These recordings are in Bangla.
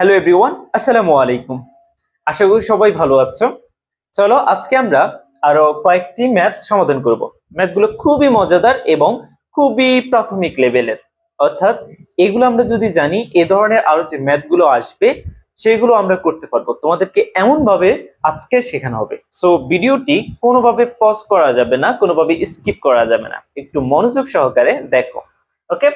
হ্যালো এভরিওয়ান, আসসালামু আলাইকুম। আশা করি সবাই ভালো আছো। চলো আজকে আমরা আরো কয়েকটি ম্যাথ সমাধান করব। ম্যাথগুলো খুবই মজাদার এবং খুবই প্রাথমিক লেভেলের। অর্থাৎ এগুলো আমরা যদি জানি, এ ধরনের আরো যে ম্যাথগুলো আসবে সেগুলো আমরা করতে পারবো। তোমাদেরকে এমন ভাবে আজকে শেখানো হবে। সো ভিডিওটি কোনোভাবে পজ করা যাবে না, কোনোভাবে স্কিপ করা যাবে না। একটু মনোযোগ সহকারে দেখো। ওকে,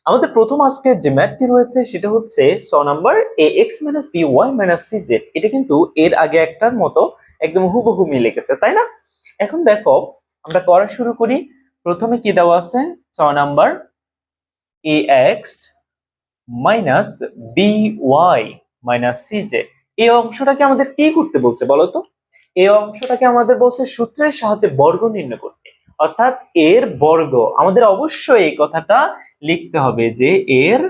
আমাদের প্রথম আজকের যে ম্যাথটি রয়েছে সেটা হচ্ছে নাম্বার ax - by - cz। এটা কিন্তু এর আগে একটার মতো একদম হুবহু মিলে গেছে, তাই না? এখন দেখো, আমরা করা শুরু করি। প্রথমে কি দেওয়া আছে? Number ax - by - cz। এই অংশটাকে আমাদের কি করতে বলছে বলো তো? এই অংশটাকে আমাদের বলছে সূত্রের সাহায্যে বর্গ নির্ণয় করতে। অর্থাৎ এর বর্গ আমাদের অবশ্যই এই কথাটা লিখতে হবে যে এর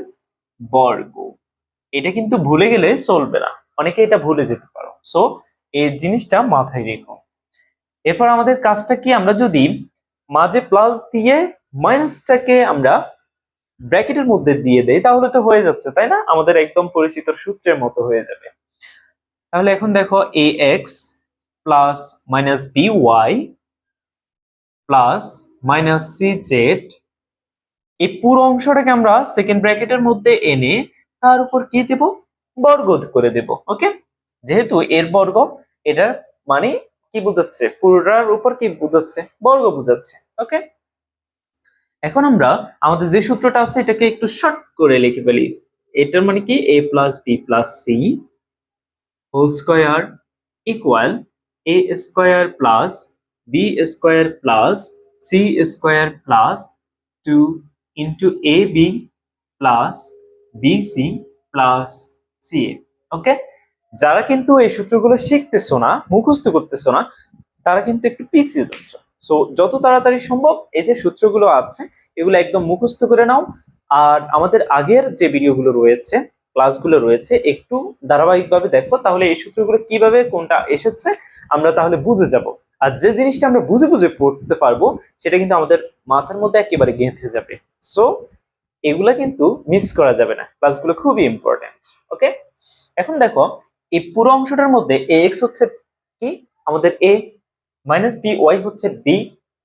বর্গ। এটা কিন্তু ভুলে গেলে চলবে না, অনেকে এটা ভুলে যেতে পারো। সো এই জিনিসটা মাথায় রেখো। এরপর আমাদের কাজটা কি, আমরা যদি মাঝে প্লাস দিয়ে মাইনাসটাকে আমরা ব্র্যাকেটের মধ্যে দিয়ে দেই তাহলে তো হয়ে যাচ্ছে, তাই না? আমাদের একদম পরিচিত সূত্রের মতো হয়ে যাবে। তাহলে এখন দেখো ax plus minus by plus minus cz, এই পুরো অংশটাকে আমরা সেকেন্ড ব্র্যাকেটের মধ্যে এনে তার উপর কি দেব? বর্গ করে দেব। ওকে, যেহেতু এর বর্গ, এটা মানে কি বোঝাচ্ছে? পুরোটার উপর কি বোঝাচ্ছে? বর্গ বোঝাচ্ছে। ওকে, এখন আমরা আমাদের যে সূত্রটা আছে এটাকে একটু শর্ট করে লিখে ফেলি। এটার মানে কি, a plus B plus C whole square equal a square plus B square plus C square plus 2 into A B plus B C plus C A. Okay, যারা কিন্তু এই সূত্রগুলো শিখতেছো না, মুখস্থ করতেছো না, তারা কিন্তু একটু পিছিয়ে যাচ্ছে। সো যত তাড়াতাড়ি সম্ভব এই যে সূত্রগুলো আছে এগুলো একদম মুখস্থ করে নাও। আর আমাদের আগের যে ভিডিওগুলো রয়েছে, ক্লাসগুলো রয়েছে, একটু ধারাবাহিকভাবে দেখো, তাহলে এই সূত্রগুলো কিভাবে কোনটা এসেছে আমরা তাহলে বুঝে যাব। আর যে জিনিসটা আমরা বুঝে বুঝে পড়তে পারবো সেটা কিন্তু আমাদের মাথার মধ্যে একেবারে গেঁথে যাবে। সো এগুলা কিন্তু মিস করা যাবে না, ক্লাসগুলো খুবই ইম্পর্টেন্ট। ওকে, এখন দেখো এই পুরো অংশটার মধ্যে ax হচ্ছে কি আমাদের a, মাইনাস বি ওয়াই হচ্ছে বি,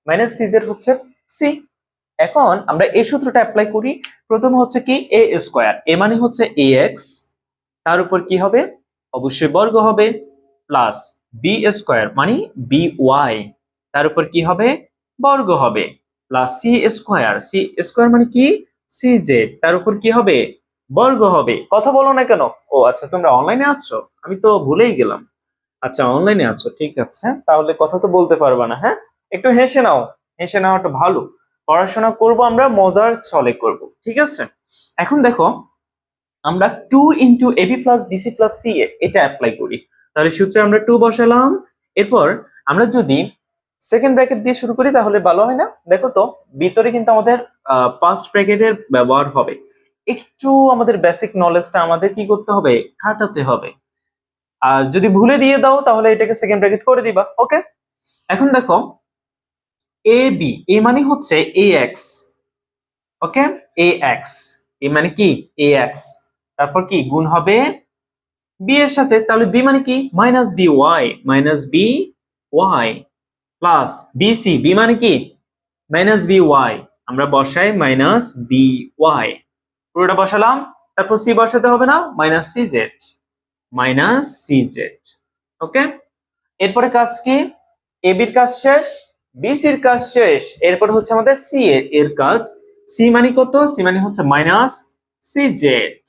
মাইনাস সি জেড হচ্ছে সি। এখন আমরা এই সূত্রটা অ্যাপ্লাই করি। প্রথম হচ্ছে কি a স্কয়ার, a মানে হচ্ছে ax, তার উপর কি হবে? অবশ্যই বর্গ হবে, প্লাস বি স্কয়ার মানে বি ওয়াই, তার উপর কি হবে? বর্গ হবে, plus C square, C square মানে কি? সি জেড, তার উপর কি হবে? বর্গ হবে। কথা বলো না কেন? ও আচ্ছা, তোমরা অনলাইনে আছো, আমি তো ভুলেই গেলাম। আচ্ছা, অনলাইনে আছো, ঠিক আছে, তাহলে কথা তো বলতে পারবা না। হ্যাঁ, একটু হেসে নাও, হেসে নেওয়াটা ভালো। পড়াশোনা করব আমরা মজার ছলে করব, ঠিক আছে? এখন দেখো, আমরা 2 into AB plus BC plus C A এটা অ্যাপ্লাই করি। তাহলে সূত্রে আমরা 2 বসালাম। এরপর আমরা যদি সেকেন্ড ব্র্যাকেট দিয়ে শুরু করি তাহলে ভালো হয় না? দেখো তো, ভিতরে কিন্তু আমাদের ফার্স্ট ব্র্যাকেটের ব্যবহার হবে। একটু আমাদের বেসিক নলেজটা আমাদের কি করতে হবে? খাটাতে হবে। আর যদি ভুলে দিয়ে দাও তাহলে এটাকে সেকেন্ড ব্র্যাকেট করে দিবা। ওকে, এখন দেখো এ বি, এ মানে হচ্ছে এ এক্স। ওকে, এ এক্স, এ মানে কি? এ এক্স, তারপর কি গুণ হবে বি এর সাথে, তাহলে বি মানে কি? Minus B Y, minus B Y plus B C, B মানে কি? মাইনাস বি ওয়াই, আমরা বসাই মাইনাস বি ওয়াই, পুরোটা বসালাম। তারপর সি বসাতে হবে না? Minus C Z, minus C Z. Okay, এরপরে কাজ কি? এ বির কাজ শেষ, বিসির কাজ শেষ, এরপর হচ্ছে আমাদের সি এর কাজ। সি মানে কত? সি মানে হচ্ছে মাইনাস সি জেড।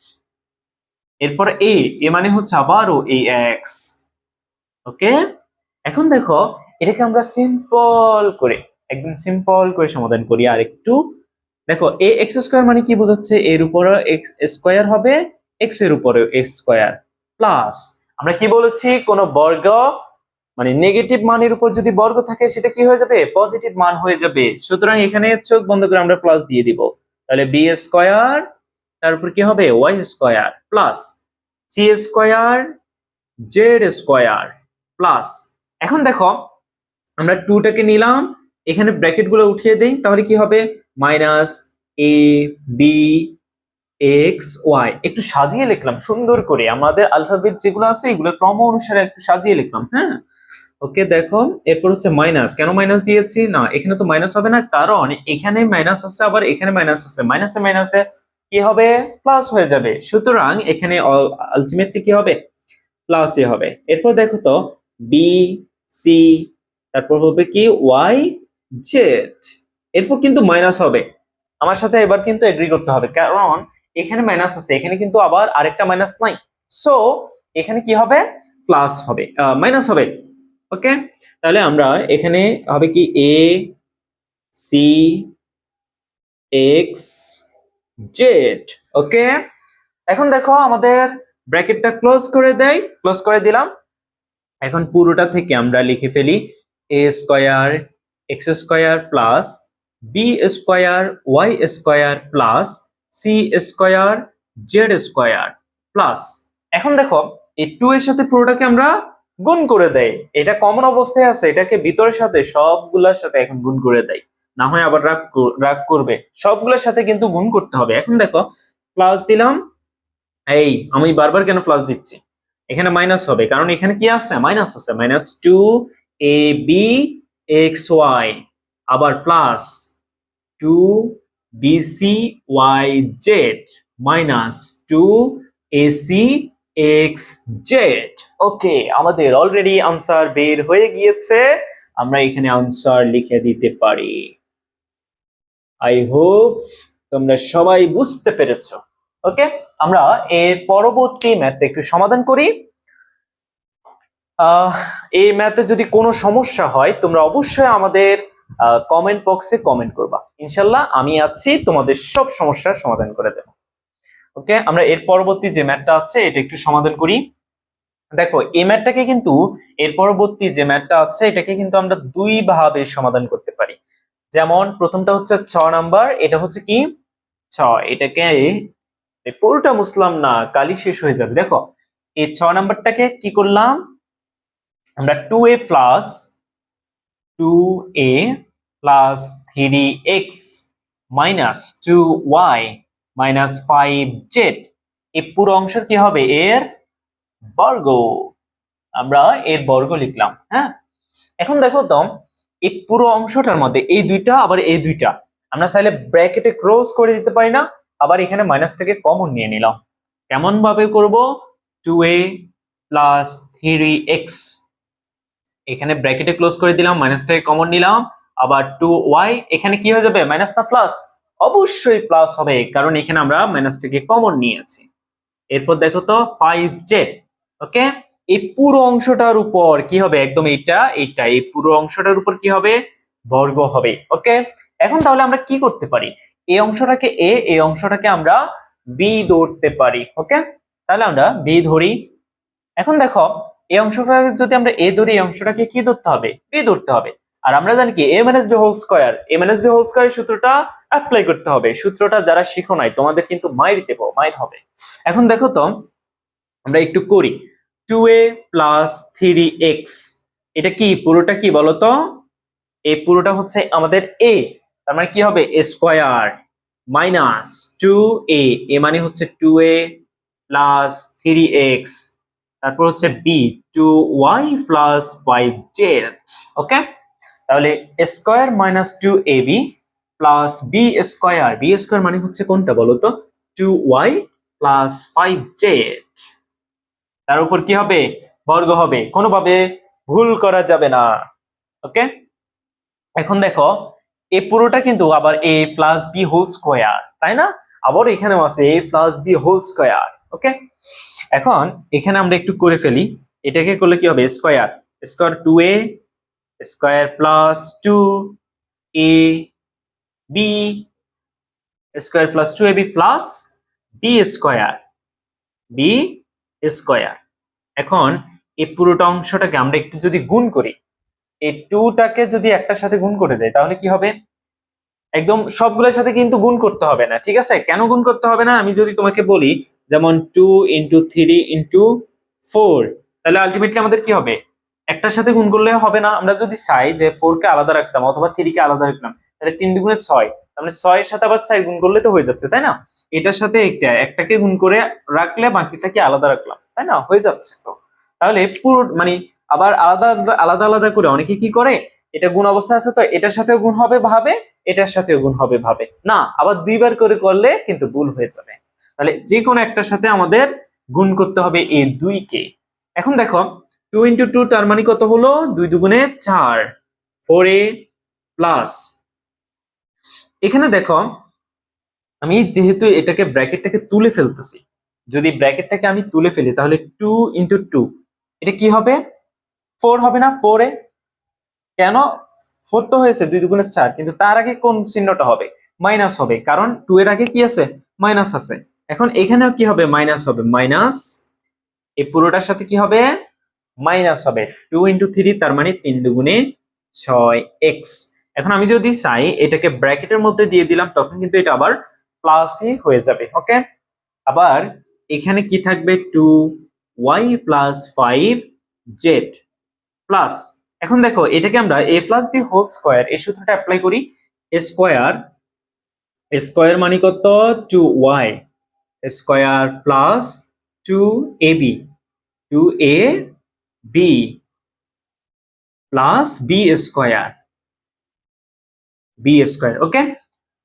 এরপর এ, এ মানে হচ্ছে আবারও এ এক্স। ওকে, এখন দেখো এটাকে আমরা সিম্পল করে, একদম সিম্পল করে সমাধান করি আর একটু। দেখো এ এক্স স্কয়ার মানে কি বোঝাচ্ছে? এর উপরে এক্স স্কয়ার হবে, এক্স এর উপরে এক্স স্কয়ার প্লাস, আমরা কি বলেছি? কোন বর্গ মানে নেগেটিভ মানের উপর যদি বর্গ থাকে সেটা কি হয়ে যাবে? পজিটিভ মান হয়ে যাবে। সুতরাং এখানে চোখ বন্ধ করে আমরা প্লাস দিয়ে দিব। তাহলে বি স্কয়ার, তারপর কি হবে? Y square plus C square Z square plus, এখন দেখো আমরা 2 টাকে নিলাম, এখানে ব্র্যাকেট গুলো উঠিয়ে দেই, তাহলে কি হবে? Minus A B x Y, একটু সাজিয়ে লিখলাম সুন্দর করে, আমাদের অ্যালফাবেট যেগুলো আছে এগুলো ক্রম অনুসারে একটু সাজিয়ে লিখলাম। হ্যাঁ, ওকে দেখো, এরপর হচ্ছে মাইনাস। কেন মাইনাস দিয়েছি? না, এখানে তো মাইনাস হবে না, কারণ এখানে মাইনাস আছে আবার এখানে মাইনাস আছে, মাইনাসে মাইনাসে কি হবে? প্লাস হয়ে যাবে, সুতরাং এখানে আলটিমেটলি কি হবে? প্লাসই হবে। এরপর দেখো তো, বি সি, তারপর হবে কি ওয়াই জেড, এরপর কিন্তু মাইনাস হবে। আমার সাথে এবার কিন্তু এগ্রি করতে হবে, কারণ এখানে মাইনাস আছে, এখানে কিন্তু আবার আরেকটা মাইনাস নাই, সো এখানে কি হবে? প্লাস হবে, মাইনাস হবে। ওকে, তাহলে আমরা এখানে হবে কি এ সি এক্স জেড। ওকে, এখন দেখো আমাদের ব্র্যাকেটটা ক্লোজ করে দেই, ক্লোজ করে দিলাম। এখন পুরোটা থেকে আমরা লিখে ফেলি A square X square plus B square Y square plus C square Z square plus, এখন দেখো এই 2 এর সাথে পুরোটাকে আমরা গুণ করে দেই। এটা কমন অবস্থায় আছে, এটাকে ভিতরের সাথে সবগুলোর সাথে এখন গুণ করে দেই, না হয় আবার রাগ করবে। সবগুলোর সাথে কিন্তু গুণ করতে হবে। এখন দেখো প্লাস দিলাম, এই আমি বারবার কেন প্লাস দিচ্ছি? এখানে মাইনাস হবে, কারণ এখানে কি আছে? মাইনাস আছে, মাইনাস 2ab xy, আবার প্লাস 2bcyz মাইনাস 2acxz। ওকে, আমাদের অলরেডি আনসার বের হয়ে গিয়েছে, আমরা এখানে আনসার লিখে দিতে পারি। আই হোপ তোমরা সবাই বুঝতে পেরেছো। ওকে, আমরা এর পরবর্তী ম্যাথটা একটু সমাধান করি। এই ম্যাথে যদি কোনো সমস্যা হয় তোমরা অবশ্যই আমাদের কমেন্ট বক্সে কমেন্ট করবা, ইনশাল্লাহ আমি আছি তোমাদের সব সমস্যার সমাধান করে দেব। ওকে, আমরা এর পরবর্তী যে ম্যাথটা আছে এটা একটু সমাধান করি। দেখো এই ম্যাথটাকে কিন্তু, এর পরবর্তী যে ম্যাথটা আছে এটাকে কিন্তু আমরা দুই ভাবে সমাধান করতে পারি। যেমন প্রথমটা হচ্ছে 6 নাম্বার, এটা হচ্ছে কি 6, এটাকে পুরোটা মুছলাম না, কালি শেষ হয়ে যাবে। দেখো এই 6 নাম্বারটাকে কি করলাম আমরা, 2a plus 3x minus 2y minus 5z, এই পুরো অংশের কি হবে? এর বর্গ। আমরা এর বর্গ লিখলাম। হ্যাঁ, এখন দেখো তো এই পুরো অংশটার মধ্যে এই দুইটা আবার এই দুইটা আমরা চাইলে ব্র্যাকেটে ক্রস করে দিতে পারি না? আবার এখানে মাইনাসটাকে কমন নিয়ে নিলাম। কেমন ভাবে করব? 2a প্লাস 3x, এখানে ব্র্যাকেটে ক্লোজ করে দিলাম, মাইনাসটাকে কমন নিলাম, আবার 2y, এখানে কি হয়ে যাবে? মাইনাস না প্লাস? অবশ্যই প্লাস হবে, কারণ এখানে আমরা মাইনাসটাকে কমন নিয়েছি। এরপর দেখো তো 5z। ওকে, এই পুরো অংশটার উপর কি হবে? একদম এইটা এইটা, এই পুরো অংশটার উপর কি হবে? বর্গ হবে। ওকে, এখন তাহলে আমরা কি করতে পারি? এই অংশটাকে a, এই অংশটাকে আমরা b ধরতে পারি। ওকে, তাহলে আমরা b ধরি। এখন দেখো এই অংশটাকে যদি আমরা a ধরি, এই অংশটাকে কি ধরতে হবে? b ধরতে হবে। আর আমরা জানি কি a minus b whole square, a minus b whole স্কয়ারের সূত্রটা অ্যাপ্লাই করতে হবে। সূত্রটা যারা শিখো নাই তোমাদের কিন্তু মাইর দেব, মাইর হবে। এখন দেখো তো আমরা একটু করি, 2a প্লাস 3x, এটা কি পুরোটা কি বলতো? এই পুরোটা হচ্ছে আমাদের a, তার মানে কি হবে? a স্কয়ার মাইনাস 2a, এ মানে হচ্ছে 2a প্লাস 3x, তারপর হচ্ছে b 2y প্লাস 5z। ওকে, তাহলে a square minus 2ab plus b square, b square মানে হচ্ছে কোনটা বলতো? 2y প্লাস 5z, তার উপর কি হবে? বর্গ হবে, কোনোভাবে ভুল করা যাবে না। ওকে, এখন দেখো এই পুরোটা কিন্তু আবার a plus b whole square, তাই না? আবার এখানেও আছে a plus b whole square. Okay, এখন এখানে আমরা একটু করে ফেলি, এটাকে করলে কি হবে? Square square 2a square plus 2a b square plus 2ab plus b square, b square. এখন এই পুরোটা অংশটাকে আমরা একটু যদি গুণ করি, এই 2টাকে যদি একটার সাথে গুণ করে দেয় তাহলে কি হবে? একদম সবগুলোর সাথে কিন্তু গুণ করতে হবে না, ঠিক আছে? কেন গুণ করতে হবে না? আমি যদি তোমাকে বলি যেমন 2 ইন্টু 3 ইন্টু 4, তাহলে আলটিমেটলি আমাদের কি হবে? একটার সাথে গুণ করলে হবে না। আমরা যদি চাই যে 4 কে আলাদা রাখতাম অথবা 3 কে আলাদা রাখলাম, তাহলে 3 দুগুণে 6, তার মানে 6 এর সাথে আবার 4 গুণ করলে তো হয়ে যাচ্ছে, তাই না? এটার সাথে একটাকে গুণ করে রাখলে বাকিটাকে আলাদা রাখলাম, তাই না? হয়ে যাচ্ছে তো। তাহলে পুরো মানে আবার আলাদা আলাদা আলাদা করে অনেকে কি করে, এটা গুণ অবস্থা আছে তো এটার সাথেও গুণ হবে ভাবে, এটার সাথেও গুণ হবে ভাবে, না আবার দুইবার করে করলে কিন্তু ভুল হয়ে যাবে। তাহলে যে কোনো একটার সাথে আমাদের গুণ করতে হবে এই 2 কে। এখন দেখো 2 ইন্টু 2 তার মানে কত হলো, 2 দুগুণে 4, 4a প্লাস, এখানে দেখো আমি যেহেতু এটাকে ব্র্যাকেটটাকে তুলে ফেলতেছি, যদি ব্র্যাকেটটাকে আমি তুলে ফেলি তাহলে 2 ইন্টু 2 এটা কি হবে, 4 হবে না, 4a, কেন 4 তো হয়েছে 2 দুগুণে 4, কিন্তু তার আগে কোন চিহ্নটা হবে, মাইনাস হবে, কারণ 2 এর আগে কি আছে, মাইনাস আছে। এখন এখানেও কি হবে, মাইনাস হবে, মাইনাস এই পুরোটার সাথে কি হবে, মাইনাস হবে, 2 ইন্টু 3 তার মানে 3 দুগুণে 6x। এখন আমি যদি চাই এটাকে ব্র্যাকেটের মধ্যে দিয়ে দিলাম তখন কিন্তু এটা আবার প্লাসই হয়ে যাবে, ওকে। আবার এখানে কি থাকবে, 2y প্লাস 5z প্লাস, এখন দেখো এটাকে আমরা a plus B whole square এই সূত্রটা অ্যাপ্লাই করি, a স্কোয়ার, স্কোয়ার মানে কত, 2y square plus 2ab, 2ab plus B square, B square, okay.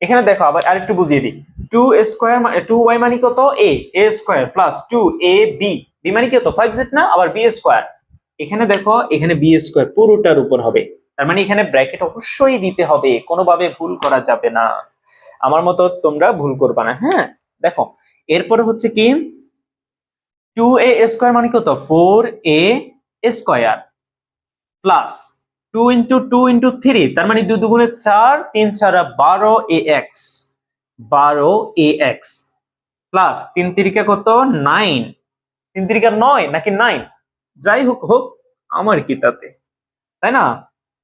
এখানে দেখো আবার আরেকটু বুঝিয়ে দিই, 2 স্কোয়ার 2y মানে কত, a square plus 2ab, B মানে কত 5z না, আবার বি স্কোয়ার, এখানে দেখো এখানে বি স্কোয়ার পুরোটার উপর হবে, তার মানে এখানে ব্র্যাকেট অবশ্যই দিতে হবে, কোনোভাবে ভুল করা যাবে না, আমার মতো তোমরা ভুল করবা না, হ্যাঁ। দেখো এরপরে হচ্ছে কি, 2a স্কোয়ার মানে কত, 4a square plus 2 into 2 into 3 তার মানে 2 দুগুণে 4, 3 ছাড়া 12ax, 12ax প্লাস 3 তিরিকা কত, 9, 3 তিরিকা 9 নাকি 9, যাই হোক হোক আমার কি তাতে, তাই না,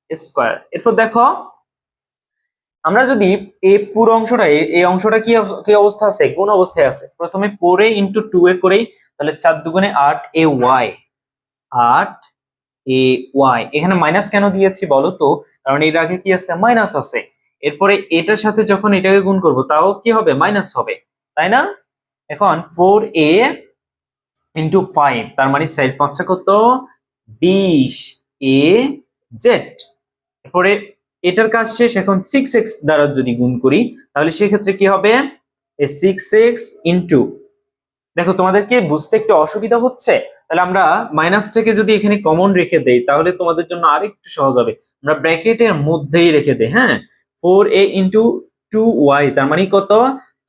স্কোয়ার। এরপর দেখো আমরা যদি এই পুরো অংশটা এই অংশটা কি কি অবস্থা আছে, কোন অবস্থায় আছে, প্রথমে 4a ইন্টু 2 এর করেই, তাহলে 4 দুগুণে 8ay, 8ay, এখানে মাইনাস কেন দিয়েছি বলো তো, কারণ এর আগে কি আছে, মাইনাস আছে, এরপরে এটার সাথে যখন এটাকে গুণ করব তাও কি হবে, মাইনাস হবে, তাই না। এখন 4a ইন্টু 5 তার মানে 4 5 কত, 20az, এরপরে এটার কাজ শেষ, এখন 6x দ্বারা যদি গুণ করি তাহলে সেক্ষেত্রে কি হবে, 6x ইন্টু, দেখো তোমাদেরকে বুঝতে একটু অসুবিধা হচ্ছে, তাহলে আমরা মাইনাস থেকে যদি এখানে কমন রেখে দেই তাহলে তোমাদের জন্য আরেকটু সহজ হবে, আমরা ব্র্যাকেটের মধ্যেই রেখে দেই, হ্যাঁ, 4a ইন্টু 2y তার মানে কত,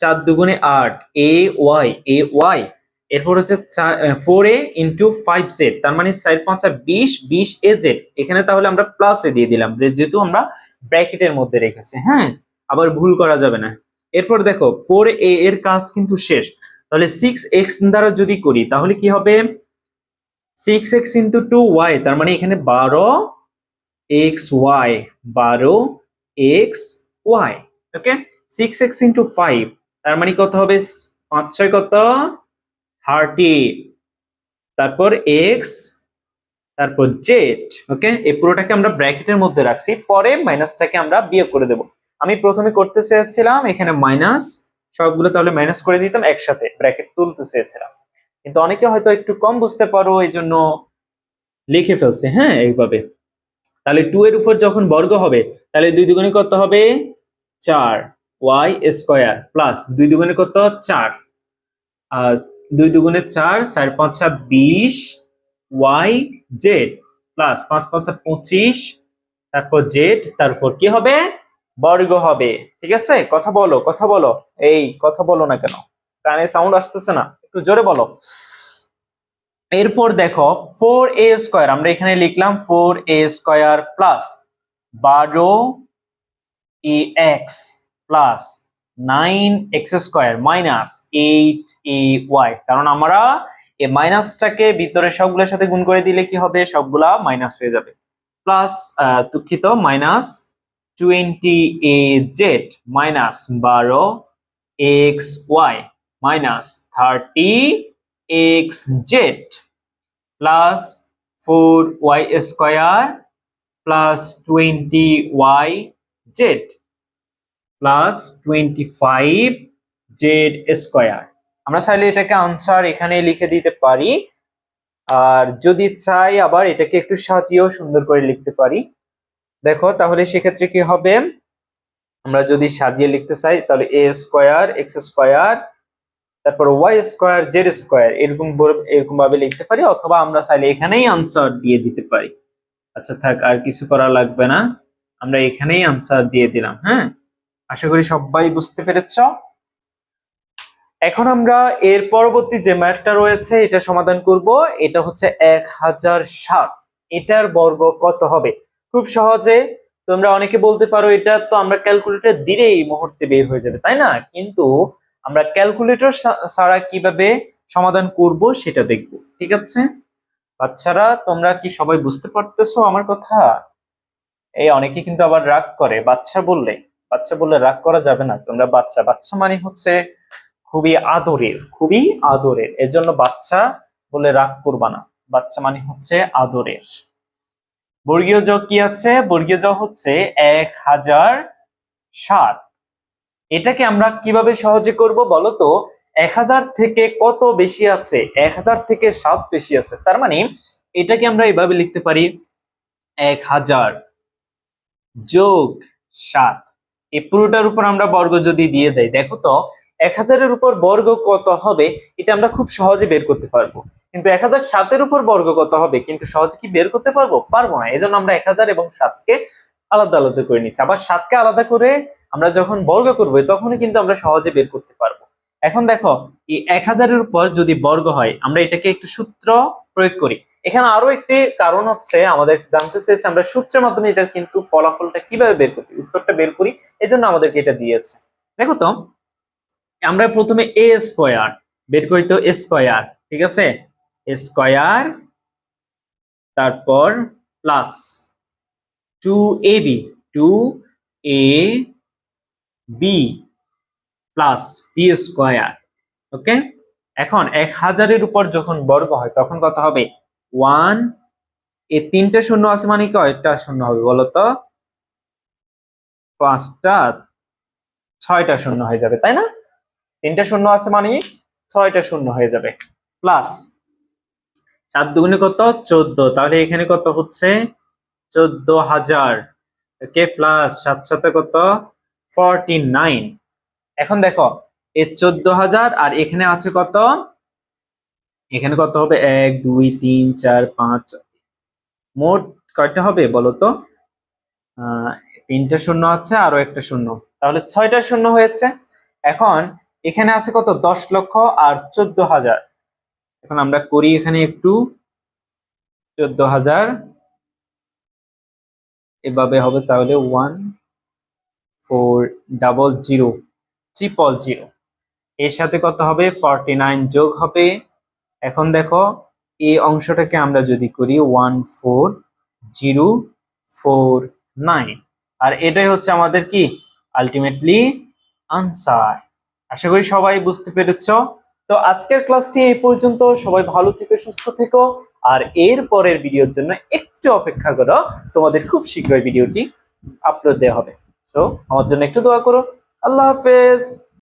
4 দুগুণে 8 ay, এরপর হচ্ছে 4a ইন্টু 5z তার মানে 4 5 20, 20az, এখানে তাহলে আমরা প্লাসে দিয়ে দিলাম যেহেতু আমরা ব্র্যাকেটের মধ্যে রেখেছি, হ্যাঁ, আবার ভুল করা যাবে না। এরপর দেখো 4a এর কাজ কিন্তু শেষ, তাহলে 6x দ্বারা যদি করি তাহলে কি হবে, 6x ইন্টু 2y তার মানে এখানে 12xy, 12xy, ওকে। 6x ইন্টু 5 তার মানে কত হবে, 5 6 কত, 30, তারপর x, তারপর z, ওকে। এই পুরোটাকে আমরা ব্র্যাকেটের মধ্যে রাখছি, পরে মাইনাসটাকে আমরা বিয়োগ করে দেব, আমি প্রথমে করতে চেয়েছিলাম এখানে মাইনাস সবগুলো তাহলে মাইনাস করে দিতাম একসাথে, ব্র্যাকেট তুলতে চেয়েছিলাম, কিন্তু অনেকে হয়তো একটু কম বুঝতে পারো এই জন্য লিখে ফেলছে, হ্যাঁ এইভাবে। তাহলে 2 এর উপর যখন বর্গ হবে তাহলে 2 দুগুণে কত হবে, 4 y স্কয়ার প্লাস 2 দুগুণে কত, 4, আর 2 দুগুণে 4, 4 5 20 y z প্লাস 5 5 25, তারপর z, তারপর কি হবে, বর্গ হবে, ঠিক আছে। কথা বলো কথা বলো, এই কথা বলো না কেন, কানে সাউন্ড আসতেছে না, একটু জোরে বলো। এরপর দেখো 4a স্কয়ার আমরা এখানে লিখলাম 4a square plus 12ax plus 9x square minus 8ay, কারণ আমরা এই মাইনাসটাকে ভিতরে সবগুলোর সাথে গুণ করে দিলে কি হবে, সবগুলা মাইনাস হয়ে যাবে, প্লাস দুঃখিত minus 20az minus 12xy minus 30xz plus 4y square plus 20yz plus 25 Z square. আমরা চাইলে এটাকে আনসার এখানে লিখে দিতে পারি, আর যদি চাই আবার এটাকে একটু সাজিয়েও সুন্দর করে লিখতে পারি। দেখো তাহলে সেক্ষেত্রে কি হবে, আমরা যদি সাজিয়ে লিখতে চাই তাহলে এ স্কোয়ার এক্স স্কোয়ার তারপর ওয়াই স্কোয়ার জেড স্কোয়ার এরকম ভাবে লিখতে পারি, অথবা আমরা চাইলে এখানেই আনসার দিয়ে দিতে পারি। আচ্ছা থাক, আর কিছু করা লাগবে না, আমরা এখানেই আনসার দিয়ে দিলাম। হ্যাঁ, আশা করি সবাই বুঝতে পেরেছ। এখন আমরা এর পরবর্তী যে ম্যাথটা রয়েছে এটা সমাধান করব। এটা হচ্ছে 1007, এটার বর্গ কত হবে? খুব সহজে তোমরা অনেকে বলতে পারো এটা তো আমরা ক্যালকুলেটর দিলেই এই মুহূর্তে বের হয়ে যাবে, তাই না? কিন্তু আমরা ক্যালকুলেটর ছাড়া কিভাবে সমাধান করব সেটা দেখব, ঠিক আছে? বাচ্চারা তোমরা কি সবাই বুঝতে পারতেছো আমার কথা? এই অনেকে কিন্তু আবার রাগ করে বাচ্চা বললে রাগ করা যাবে না। তোমরা বাচ্চা মানে হচ্ছে খুবই আদরের, খুবই আদরের, এজন্য বাচ্চা বলে রাগ করবা না। বাচ্চা মানে হচ্ছে আদরের। বর্গীয় জ কি আছে? বর্গীয় জ হচ্ছে 1007। এটাকে আমরা কিভাবে সহজে করব বলো তো? 1000 থেকে কত বেশি আছে? 1000 থেকে 7 বেশি আছে, তার মানে এটাকে আমরা এভাবে লিখতে পারি 1000 যোগ 7। এই পুরোটার উপর আমরা বর্গ যদি দিয়ে দেই, দেখো তো 1000-এর উপর বর্গ কত হবে এটা আমরা খুব সহজে বের করতে পারবো, কিন্তু 1007-এর উপর বর্গ কত হবে কিন্তু সহজে কি বের করতে পারবো? পারবো না। এজন্য আমরা 1000 এবং 7কে আলাদা আলাদা করে নিচ্ছি। আবার 7কে আলাদা করে আমরা যখন বর্গ করবো তখনই কিন্তু আমরা সহজে বের করতে পারবো। এখন দেখো এই 1000-এর উপর যদি বর্গ হয়, আমরা এটাকে একটু সূত্র প্রয়োগ করি। এখানে আরো একটি কারণ হচ্ছে, আমাদের জানতে চেয়েছে আমরা সূত্রের মাধ্যমে এটার কিন্তু ফলাফলটা কিভাবে বের করি, উত্তরটা বের করি, এজন্য আমাদেরকে এটা দিয়েছে। দেখো তো আমরা প্রথমে এ স্কোয়ার বের করি, তো স্কোয়ার, ঠিক আছে, স্কোয়ার তারপর plus 2ab 2ab plus B square. Okay, এখন 1000-এর উপর যখন বর্গ হয় তখন কত হবে? 1, এই 3টে শূন্য আছে মানে কয়টা শূন্য হবে বলো তো? 5টা 6টা শূন্য হয়ে যাবে, তাই না? 3টে শূন্য আছে মানে 6টা শূন্য হয়ে যাবে। প্লাস 7 দুগুণে কত? 14, তাহলে এখানে কত হচ্ছে? 14000। ওকে, প্লাস 7 সাথে কত? 49। এখন দেখো এই 14000 আর এখানে আছে কত? এখানে কত হবে? 1 2 3 4 5, মোট কয়টা হবে বলো তো? 3টে শূন্য আছে আরো একটা শূন্য, তাহলে 6টা শূন্য হয়েছে। এখন এখানে আছে কত? 10 লক্ষ আর 14000। এখন আমরা করি এখানে একটু 14000 এভাবে হবে, তাহলে 1400000 এর সাথে কত হবে? 49 যোগ হবে। এখন দেখো এই অংশটাকে আমরা যদি করি 14049, আর এটাই হচ্ছে আমাদের কি আলটিমেটলি আনসার। আশা করি সবাই বুঝতে পেরেছো। তো আজকের ক্লাসটি এই পর্যন্ত। সবাই ভালো থেকো, সুস্থ থেকো, আর এর পরের ভিডিওর জন্য একটু অপেক্ষা করো, তোমাদের খুব শীঘ্রই ভিডিওটি আপলোড দেওয়া হবে। সো আমার জন্য একটু দোয়া করো। আল্লাহ হাফেজ।